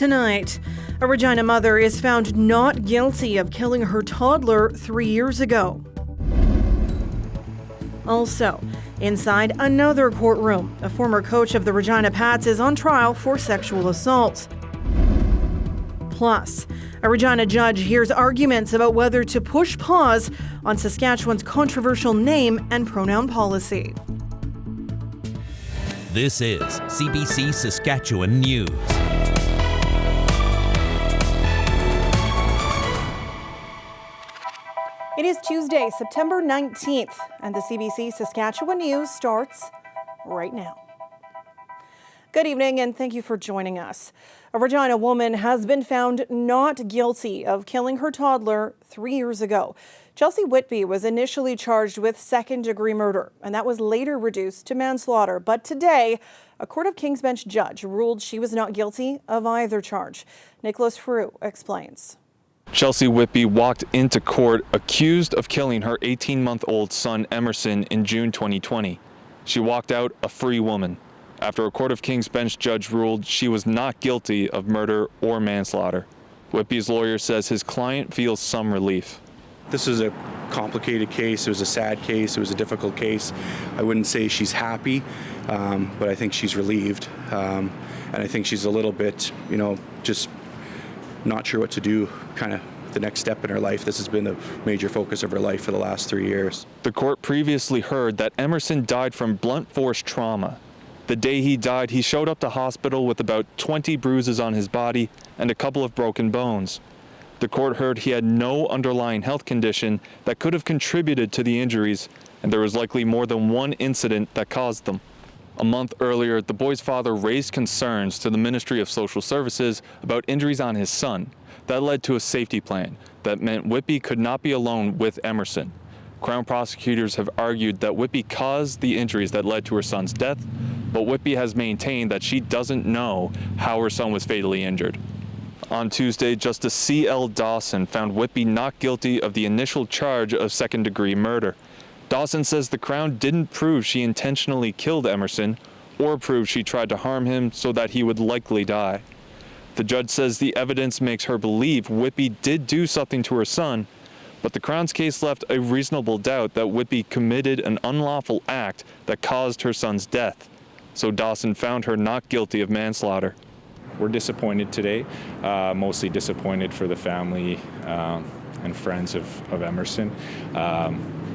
Tonight, a Regina mother is found not guilty of killing her toddler 3 years ago. Also, inside another courtroom, a former coach of the Regina Pats is on trial for sexual assault. Plus, a Regina judge hears arguments about whether to push pause on Saskatchewan's controversial name and pronoun policy. This is CBC Saskatchewan News. It is Tuesday, September 19th, and the CBC Saskatchewan News starts right now. Good evening, and thank you for joining us. A Regina woman has been found not guilty of killing her toddler 3 years ago. Chelsea Whitby was initially charged with second-degree murder, and that was later reduced to manslaughter. But today, a Court of King's Bench judge ruled she was not guilty of either charge. Nicholas Frew explains. Chelsea Whitby walked into court accused of killing her 18-month-old son Emerson in June 2020. She walked out a free woman after a Court of King's Bench judge ruled she was not guilty of murder or manslaughter. Whitby's lawyer says his client feels some relief. This was a complicated case. It was a sad case. It was a difficult case. I wouldn't say she's happy, but I think she's relieved. And I think she's a little bit, just not sure what to do, kind of the next step in her life. This has been a major focus of her life for the last 3 years. The court previously heard that Emerson died from blunt force trauma. The day he died, he showed up to hospital with about 20 bruises on his body and a couple of broken bones. The court heard he had no underlying health condition that could have contributed to the injuries, and there was likely more than one incident that caused them. A month earlier, the boy's father raised concerns to the Ministry of Social Services about injuries on his son. That led to a safety plan that meant Whitby could not be alone with Emerson. Crown prosecutors have argued that Whitby caused the injuries that led to her son's death, but Whitby has maintained that she doesn't know how her son was fatally injured. On Tuesday, Justice C.L. Dawson found Whitby not guilty of the initial charge of second-degree murder. Dawson says the Crown didn't prove she intentionally killed Emerson or prove she tried to harm him so that he would likely die. The judge says the evidence makes her believe Whitby did do something to her son, but the Crown's case left a reasonable doubt that Whitby committed an unlawful act that caused her son's death. So Dawson found her not guilty of manslaughter. We're disappointed today, mostly disappointed for the family and friends of Emerson.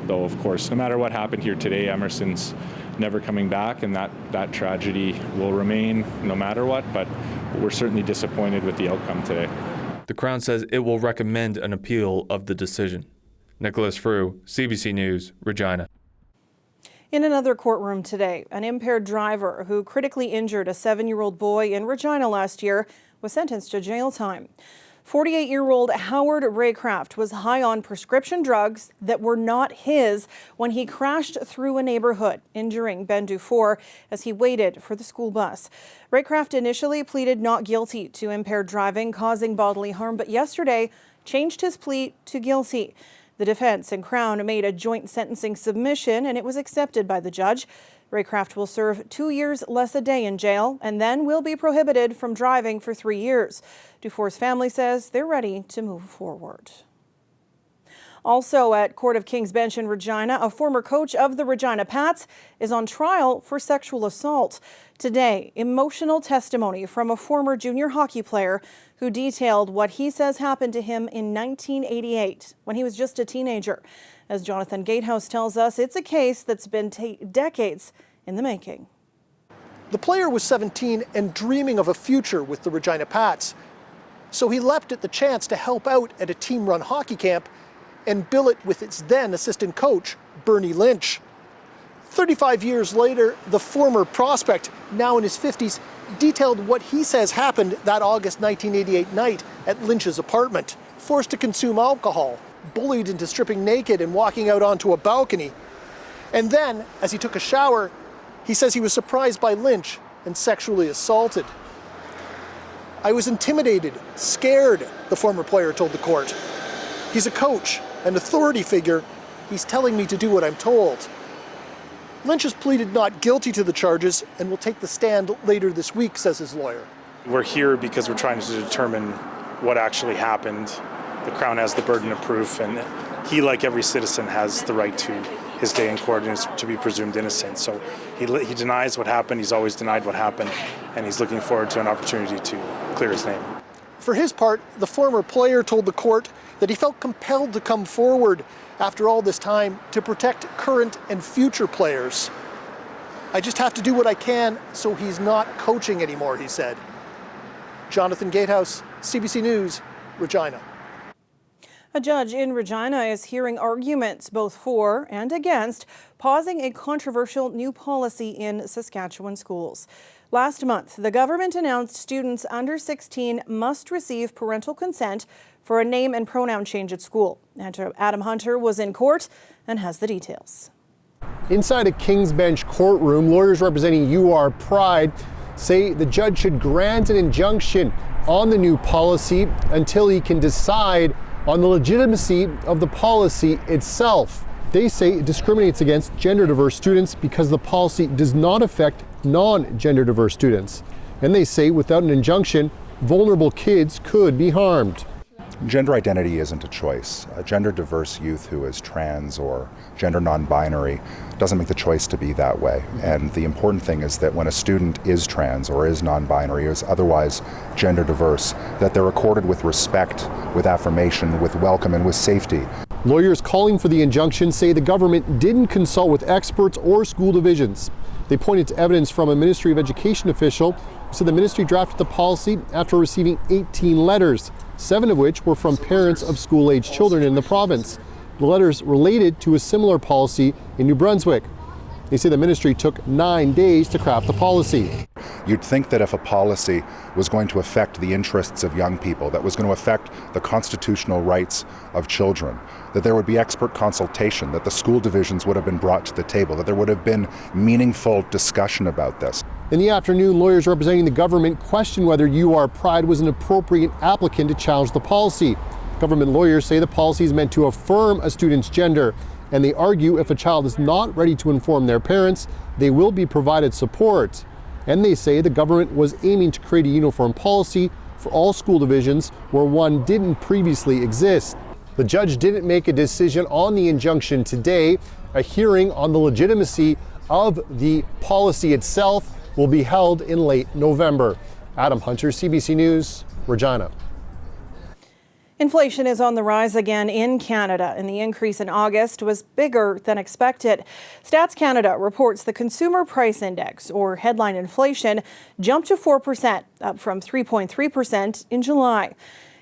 Though, of course, no matter what happened here today, Emerson's never coming back, and that tragedy will remain no matter what, but we're certainly disappointed with the outcome today. The Crown says it will recommend an appeal of the decision. Nicholas Frew, CBC News, Regina. In another courtroom today, an impaired driver who critically injured a 7-year-old boy in Regina last year was sentenced to jail time. 48-year-old Howard Raycraft was high on prescription drugs that were not his when he crashed through a neighborhood, injuring Ben Dufour as he waited for the school bus. Raycraft initially pleaded not guilty to impaired driving causing bodily harm, but yesterday changed his plea to guilty. The defense and Crown made a joint sentencing submission, and it was accepted by the judge. Raycraft will serve 2 years less a day in jail and then will be prohibited from driving for 3 years. Dufour's family says they're ready to move forward. Also at Court of King's Bench in Regina, a former coach of the Regina Pats is on trial for sexual assault. Today, emotional testimony from a former junior hockey player who detailed what he says happened to him in 1988 when he was just a teenager. As Jonathan Gatehouse tells us, it's a case that's been decades in the making. The player was 17 and dreaming of a future with the Regina Pats. So he leapt at the chance to help out at a team-run hockey camp and bill it with its then assistant coach, Bernie Lynch. 35 years later, the former prospect, now in his 50s, detailed what he says happened that August 1988 night at Lynch's apartment. Forced to consume alcohol, bullied into stripping naked and walking out onto a balcony. And then, as he took a shower, he says he was surprised by Lynch and sexually assaulted. I was intimidated, scared, the former player told the court. He's a coach, an authority figure. He's telling me to do what I'm told. Lynch has pleaded not guilty to the charges and will take the stand later this week, says his lawyer. We're here because we're trying to determine what actually happened. The Crown has the burden of proof, and he, like every citizen, has the right to his day in court and is to be presumed innocent. So he denies what happened. He's always denied what happened, and he's looking forward to an opportunity to clear his name. For his part, the former player told the court that he felt compelled to come forward after all this time to protect current and future players. I just have to do what I can so he's not coaching anymore, he said. Jonathan Gatehouse, CBC News, Regina. A judge in Regina is hearing arguments both for and against pausing a controversial new policy in Saskatchewan schools. Last month, the government announced students under 16 must receive parental consent for a name and pronoun change at school. Adam Hunter was in court and has the details. Inside a King's Bench courtroom, lawyers representing UR Pride say the judge should grant an injunction on the new policy until he can decide on the legitimacy of the policy itself. They say it discriminates against gender diverse students because the policy does not affect non-gender diverse students. And they say without an injunction, vulnerable kids could be harmed. Gender identity isn't a choice. A gender diverse youth who is trans or gender non-binary doesn't make the choice to be that way. And the important thing is that when a student is trans or is non-binary or is otherwise gender diverse, that they're accorded with respect, with affirmation, with welcome, and with safety. Lawyers calling for the injunction say the government didn't consult with experts or school divisions. They pointed to evidence from a Ministry of Education official who said the ministry drafted the policy after receiving 18 letters, 7 of which were from parents of school-age children in the province. The letters related to a similar policy in New Brunswick. They say the ministry took 9 days to craft the policy. You'd think that if a policy was going to affect the interests of young people, that was going to affect the constitutional rights of children, that there would be expert consultation, that the school divisions would have been brought to the table, that there would have been meaningful discussion about this. In the afternoon, lawyers representing the government questioned whether UR Pride was an appropriate applicant to challenge the policy. Government lawyers say the policy is meant to affirm a student's gender, and they argue if a child is not ready to inform their parents, they will be provided support. And they say the government was aiming to create a uniform policy for all school divisions where one didn't previously exist. The judge didn't make a decision on the injunction today. A hearing on the legitimacy of the policy itself will be held in late November. Adam Hunter, CBC News, Regina. Inflation is on the rise again in Canada, and the increase in August was bigger than expected. Stats Canada reports the Consumer Price Index, or headline inflation, jumped to 4%, up from 3.3% in July.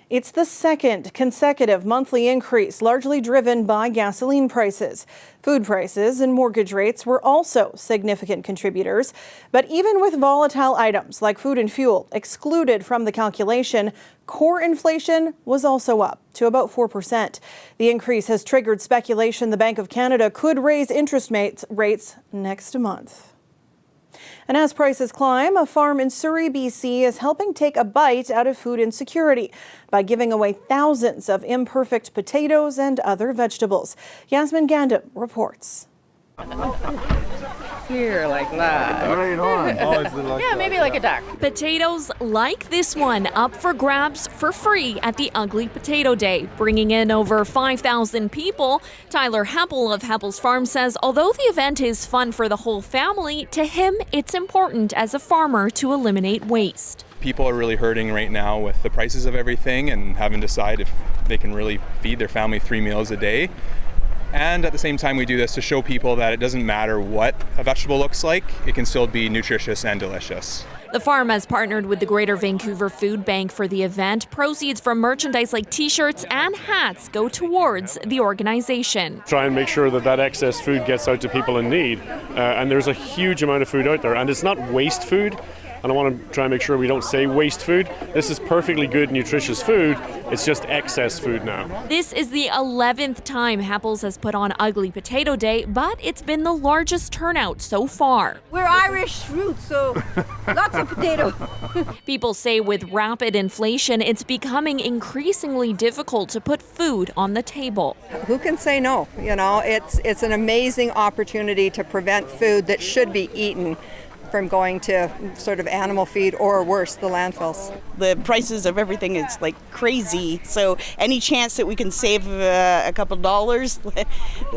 It's the second consecutive monthly increase, largely driven by gasoline prices. Food prices and mortgage rates were also significant contributors. But even with volatile items like food and fuel excluded from the calculation, core inflation was also up to about 4%. The increase has triggered speculation the Bank of Canada could raise interest rates next month. And as prices climb, a farm in Surrey, BC is helping take a bite out of food insecurity by giving away thousands of imperfect potatoes and other vegetables. Yasmin Gandam reports. Here, like that. Right on. Yeah, maybe like a duck. Potatoes like this one up for grabs for free at the Ugly Potato Day, bringing in over 5,000 people. Tyler Heppel of Heppel's Farm says although the event is fun for the whole family, to him it's important as a farmer to eliminate waste. People are really hurting right now with the prices of everything and having to decide if they can really feed their family 3 meals a day. And at the same time, we do this to show people that it doesn't matter what a vegetable looks like, it can still be nutritious and delicious. The farm has partnered with the Greater Vancouver Food Bank for the event. Proceeds from merchandise like t-shirts and hats go towards the organization. Try and make sure that that excess food gets out to people in need. And there's a huge amount of food out there, and it's not waste food. And I want to try and make sure we don't say waste food. This is perfectly good, nutritious food. It's just excess food now. This is the 11th time Heppel's has put on Ugly Potato Day, but it's been the largest turnout so far. We're Irish roots, so lots of potato. People say with rapid inflation, it's becoming increasingly difficult to put food on the table. Who can say no? You know, it's an amazing opportunity to prevent food that should be eaten from going to sort of animal feed or worse, the landfills. The prices of everything is like crazy. So any chance that we can save a couple dollars,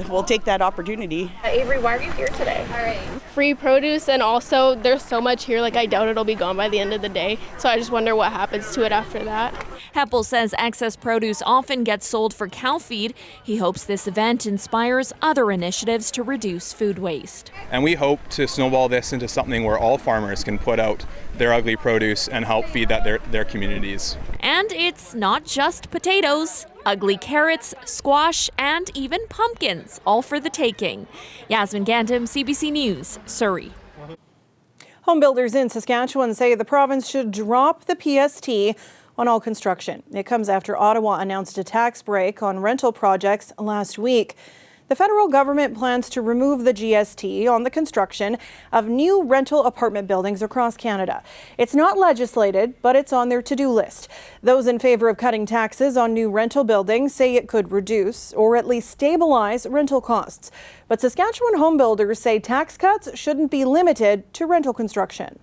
we'll take that opportunity. Avery, why are you here today? All right. Free produce, and also there's so much here, like I doubt it'll be gone by the end of the day. So I just wonder what happens to it after that. Heppel says excess produce often gets sold for cow feed. He hopes this event inspires other initiatives to reduce food waste. And we hope to snowball this into something where all farmers can put out their ugly produce and help feed that their communities. And it's not just potatoes. Ugly carrots, squash, and even pumpkins, all for the taking. Yasmin Gandam, CBC News, Surrey. Home builders in Saskatchewan say the province should drop the PST on all construction. It comes after Ottawa announced a tax break on rental projects last week. The federal government plans to remove the GST on the construction of new rental apartment buildings across Canada. It's not legislated, but it's on their to-do list. Those in favor of cutting taxes on new rental buildings say it could reduce or at least stabilize rental costs. But Saskatchewan home builders say tax cuts shouldn't be limited to rental construction.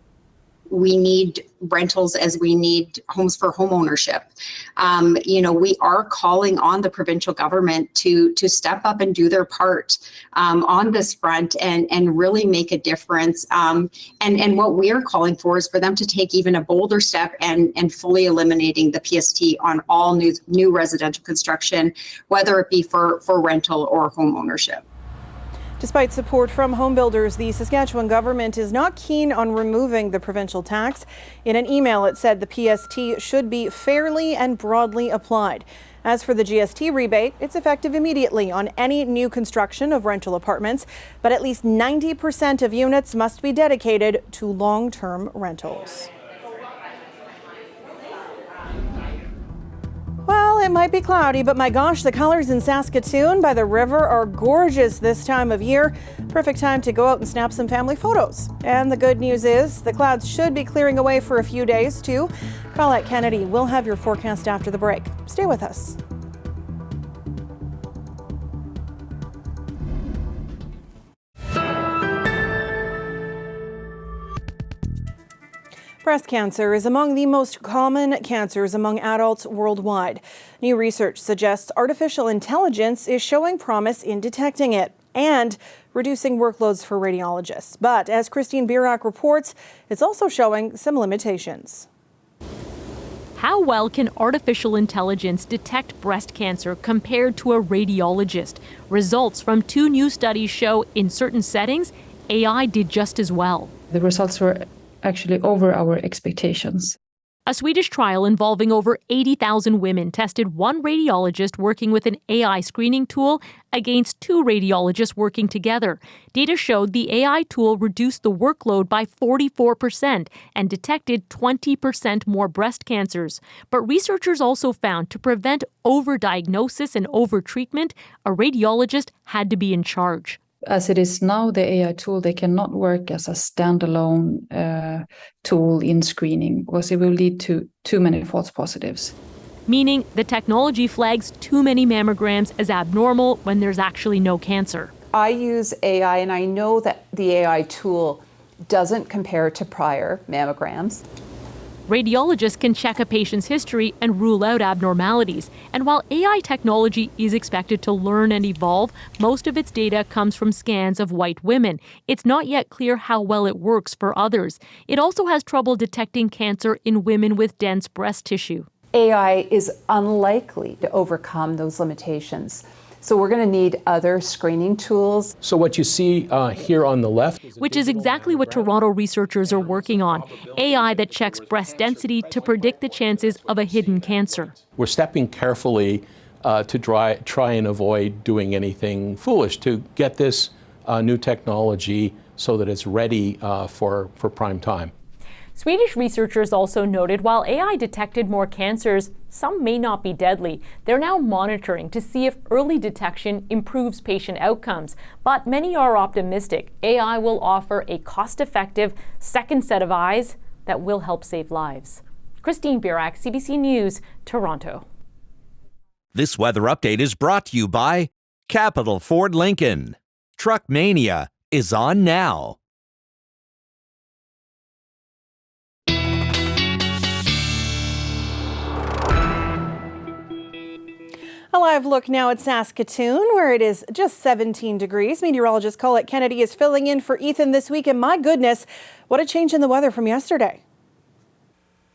We need rentals as we need homes for home ownership. We are calling on the provincial government to step up and do their part on this front and really make a difference. And what we are calling for is for them to take even a bolder step and fully eliminating the PST on all new residential construction, whether it be for rental or home ownership. Despite support from home builders, the Saskatchewan government is not keen on removing the provincial tax. In an email, it said the PST should be fairly and broadly applied. As for the GST rebate, it's effective immediately on any new construction of rental apartments, but at least 90% of units must be dedicated to long-term rentals. Well, it might be cloudy, but my gosh, the colors in Saskatoon by the river are gorgeous this time of year. Perfect time to go out and snap some family photos. And the good news is the clouds should be clearing away for a few days too. Paulette Kennedy will have your forecast after the break. Stay with us. Breast cancer is among the most common cancers among adults worldwide. New research suggests artificial intelligence is showing promise in detecting it and reducing workloads for radiologists. But as Christine Birak reports, it's also showing some limitations. How well can artificial intelligence detect breast cancer compared to a radiologist? Results from 2 new studies show in certain settings, AI did just as well. The results were actually over our expectations. A Swedish trial involving over 80,000 women tested one radiologist working with an AI screening tool against 2 radiologists working together. Data showed the AI tool reduced the workload by 44% and detected 20% more breast cancers. But researchers also found to prevent overdiagnosis and overtreatment, a radiologist had to be in charge. As it is now, the AI tool, they cannot work as a standalone tool in screening because it will lead to too many false positives. Meaning the technology flags too many mammograms as abnormal when there's actually no cancer. I use AI and I know that the AI tool doesn't compare to prior mammograms. Radiologists can check a patient's history and rule out abnormalities. And while AI technology is expected to learn and evolve, most of its data comes from scans of white women. It's not yet clear how well it works for others. It also has trouble detecting cancer in women with dense breast tissue. AI is unlikely to overcome those limitations. So we're going to need other screening tools. So what you see here on the left, which is exactly what Toronto researchers are working on, AI that checks breast density to predict the chances of a hidden cancer. We're stepping carefully to try and avoid doing anything foolish to get this new technology so that it's ready for prime time. Swedish researchers also noted while AI detected more cancers, some may not be deadly. They're now monitoring to see if early detection improves patient outcomes. But many are optimistic AI will offer a cost-effective second set of eyes that will help save lives. Christine Birak, CBC News, Toronto. This weather update is brought to you by Capital Ford Lincoln. Truck Mania is on now. A live look now at Saskatoon, where it is just 17 degrees. Meteorologist Colette Kennedy is filling in for Ethan this week, and my goodness, what a change in the weather from yesterday.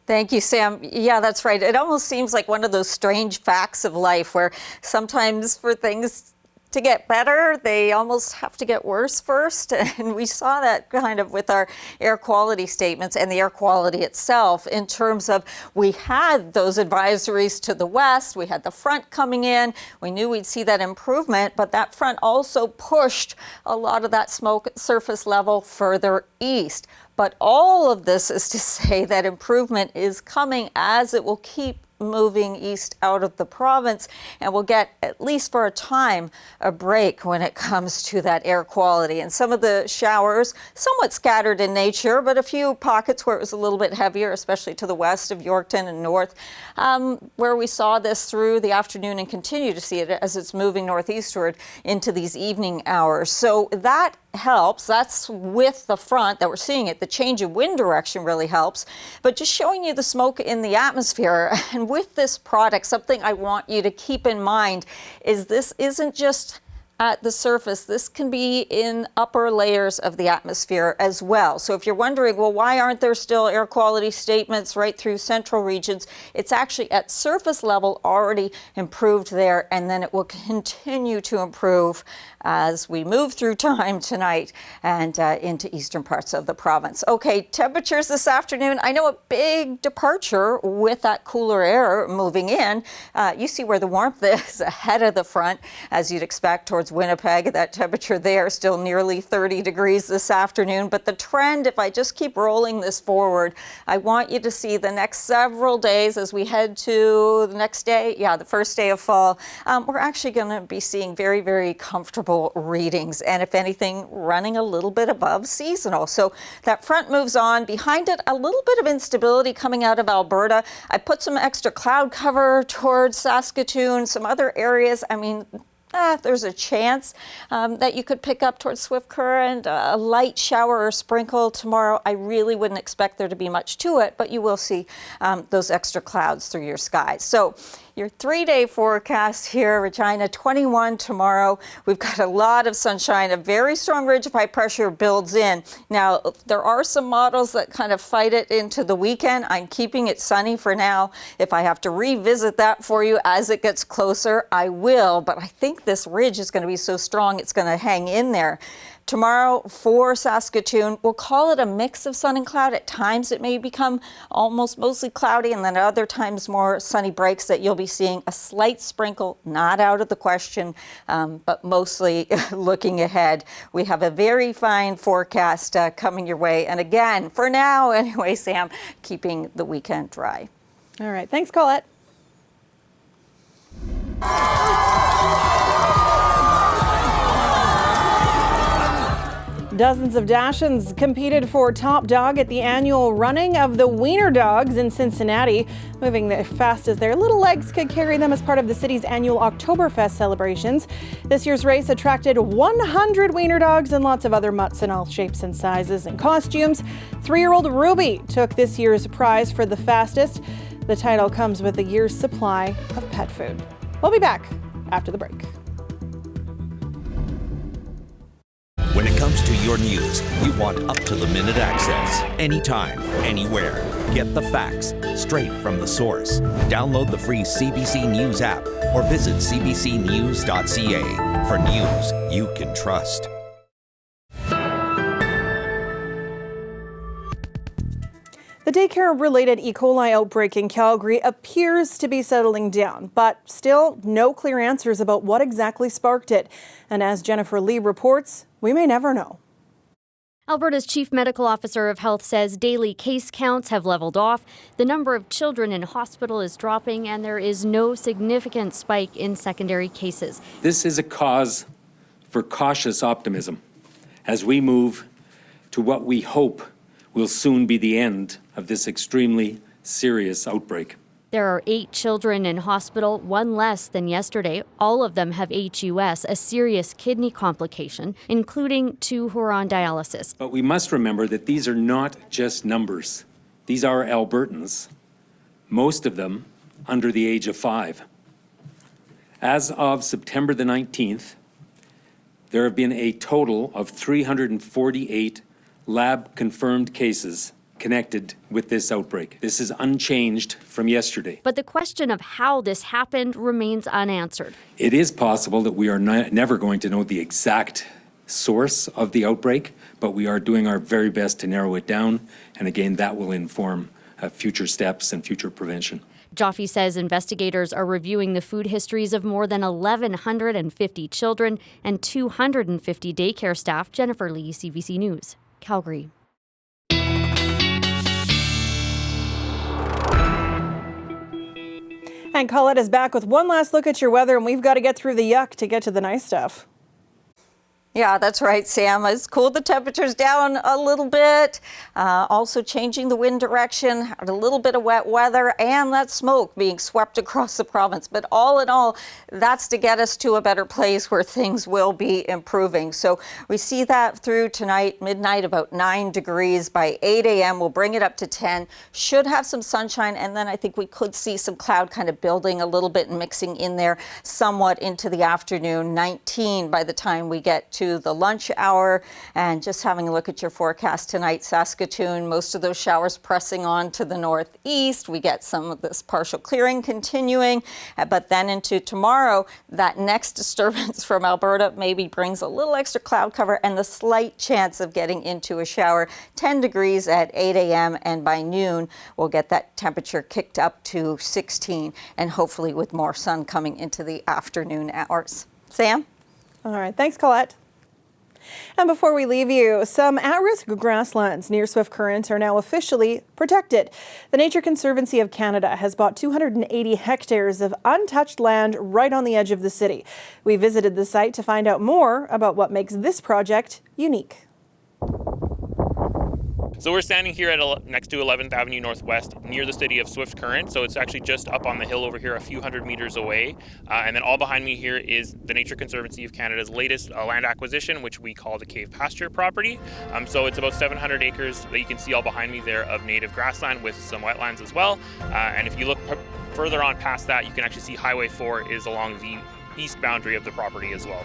Thank you, Sam. Yeah, that's right. It almost seems like one of those strange facts of life where sometimes for things to get better, they almost have to get worse first. And we saw that kind of with our air quality statements and the air quality itself in terms of we had those advisories to the west, we had the front coming in, we knew we'd see that improvement, but that front also pushed a lot of that smoke surface level further east. But all of this is to say that improvement is coming as it will keep moving east out of the province, and we'll get, at least for a time, a break when it comes to that air quality. And some of the showers, somewhat scattered in nature, but a few pockets where it was a little bit heavier, especially to the west of Yorkton and north, where we saw this through the afternoon and continue to see it as it's moving northeastward into these evening hours. So that helps. That's with the front that we're seeing it. The change in wind direction really helps. But just showing you the smoke in the atmosphere, and with this product, something I want you to keep in mind is this isn't just at the surface. This can be in upper layers of the atmosphere as well. So if you're wondering, well, why aren't there still air quality statements right through central regions? It's actually at surface level already improved there, and then it will continue to improve as we move through time tonight and into eastern parts of the province. Okay, temperatures this afternoon. I know a big departure with that cooler air moving in. You see where the warmth is ahead of the front, as you'd expect, towards Winnipeg. That temperature there still nearly 30 degrees this afternoon. But the trend, if I just keep rolling this forward, I want you to see the next several days as we head to the next day, the first day of fall, we're actually going to be seeing very, very comfortable readings, and if anything, running a little bit above seasonal. So that front moves on. Behind it, a little bit of instability coming out of Alberta. I put some extra cloud cover towards Saskatoon, some other areas. I mean, there's a chance that you could pick up towards Swift Current, a light shower or sprinkle tomorrow. I really wouldn't expect there to be much to it, but you will see those extra clouds through your skies. So your 3-day forecast here, Regina, 21 tomorrow. We've got a lot of sunshine. A very strong ridge of high pressure builds in. Now, there are some models that kind of fight it into the weekend. I'm keeping it sunny for now. If I have to revisit that for you as it gets closer, I will. But I think this ridge is going to be so strong, it's going to hang in there. Tomorrow for Saskatoon, we'll call it a mix of sun and cloud. At times it may become almost mostly cloudy, and then at other times more sunny breaks that you'll be seeing. A slight sprinkle, not out of the question, but mostly looking ahead. We have a very fine forecast coming your way. And again, for now anyway, Sam, keeping the weekend dry. All right. Thanks, Colette. Dozens of Dachshunds competed for top dog at the annual running of the Wiener Dogs in Cincinnati, moving as fast as their little legs could carry them as part of the city's annual Oktoberfest celebrations. This year's race attracted 100 Wiener Dogs and lots of other mutts in all shapes and sizes and costumes. 3-year-old Ruby took this year's prize for the fastest. The title comes with a year's supply of pet food. We'll be back after the break. When it comes to your news, you want up-to-the-minute access. Anytime, anywhere. Get the facts straight from the source. Download the free CBC News app or visit cbcnews.ca for news you can trust. The daycare-related E. coli outbreak in Calgary appears to be settling down, but still no clear answers about what exactly sparked it. And as Jennifer Lee reports, we may never know. Alberta's Chief Medical Officer of Health says daily case counts have leveled off, the number of children in hospital is dropping, and there is no significant spike in secondary cases. This is a cause for cautious optimism as we move to what we hope will soon be the end of this extremely serious outbreak. There are 8 children in hospital, 1 less than yesterday. All of them have HUS, a serious kidney complication, including 2 who are on dialysis. But we must remember that these are not just numbers. These are Albertans, most of them under the age of 5. As of September the 19th, there have been a total of 348 lab-confirmed cases connected with this outbreak. This is unchanged from yesterday. But the question of how this happened remains unanswered. It is possible that we are never going to know the exact source of the outbreak, but we are doing our very best to narrow it down. And again, that will inform future steps and future prevention. Jaffe says investigators are reviewing the food histories of more than 1,150 children and 250 daycare staff. Jennifer Lee, CBC News, Calgary. And Colette is back with one last look at your weather, and we've got to get through the yuck to get to the nice stuff. Yeah, that's right, Sam. It's cooled the temperatures down a little bit. Also changing the wind direction, had a little bit of wet weather, and that smoke being swept across the province. But all in all, that's to get us to a better place where things will be improving. So we see that through tonight, midnight, about 9 degrees. By 8 a.m., we'll bring it up to 10. Should have some sunshine, and then I think we could see some cloud kind of building a little bit and mixing in there somewhat into the afternoon. 19 by the time we get to the lunch hour. And just having a look at your forecast tonight, Saskatoon, most of those showers pressing on to the northeast. We get some of this partial clearing continuing, but then into tomorrow, that next disturbance from Alberta maybe brings a little extra cloud cover and the slight chance of getting into a shower. 10 degrees at 8 a.m. and by noon, we'll get that temperature kicked up to 16 and hopefully with more sun coming into the afternoon hours. Sam? All right, thanks, Colette. And before we leave you, some at-risk grasslands near Swift Current are now officially protected. The Nature Conservancy of Canada has bought 280 hectares of untouched land right on the edge of the city. We visited the site to find out more about what makes this project unique. So we're standing here at next to 11th Avenue Northwest near the city of Swift Current. So it's actually just up on the hill over here a few hundred meters away. And then all behind me here is the Nature Conservancy of Canada's latest land acquisition, which we call the Cave Pasture property. So it's about 700 acres that you can see all behind me there of native grassland with some wetlands as well. And if you look further on past that, you can actually see Highway 4 is along the east boundary of the property as well.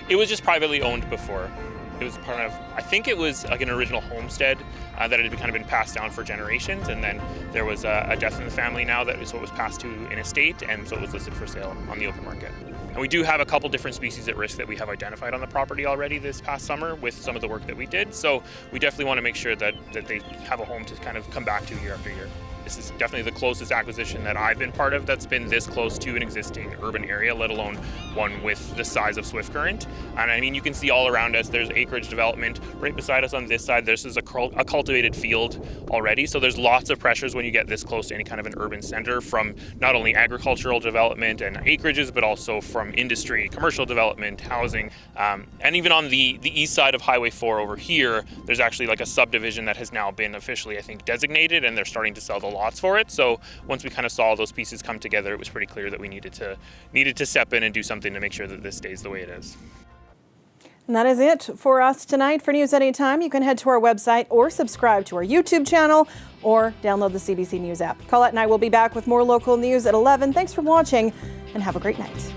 It was just privately owned before. It was part of, I think it was like an original homestead that had kind of been passed down for generations, and then there was a death in the family now that so it was passed to an estate, and so it was listed for sale on the open market. And we do have a couple different species at risk that we have identified on the property already this past summer with some of the work that we did, so we definitely want to make sure that they have a home to kind of come back to year after year. This is definitely the closest acquisition that I've been part of that's been this close to an existing urban area, let alone one with the size of Swift Current. And I mean, you can see all around us, there's acreage development. Right beside us on this side, this is a cultivated field already. So there's lots of pressures when you get this close to any kind of an urban center from not only agricultural development and acreages, but also from industry, commercial development, housing. And even on the east side of Highway 4 over here, there's actually like a subdivision that has now been officially, I think, designated, and they're starting to sell the lots for it. So once we kind of saw all those pieces come together, it was pretty clear that we needed to step in and do something to make sure that this stays the way it is. And that is it for us tonight. For news anytime, you can head to our website or subscribe to our YouTube channel or download the CBC News app. Colette and I will be back with more local news at 11. Thanks for watching and have a great night.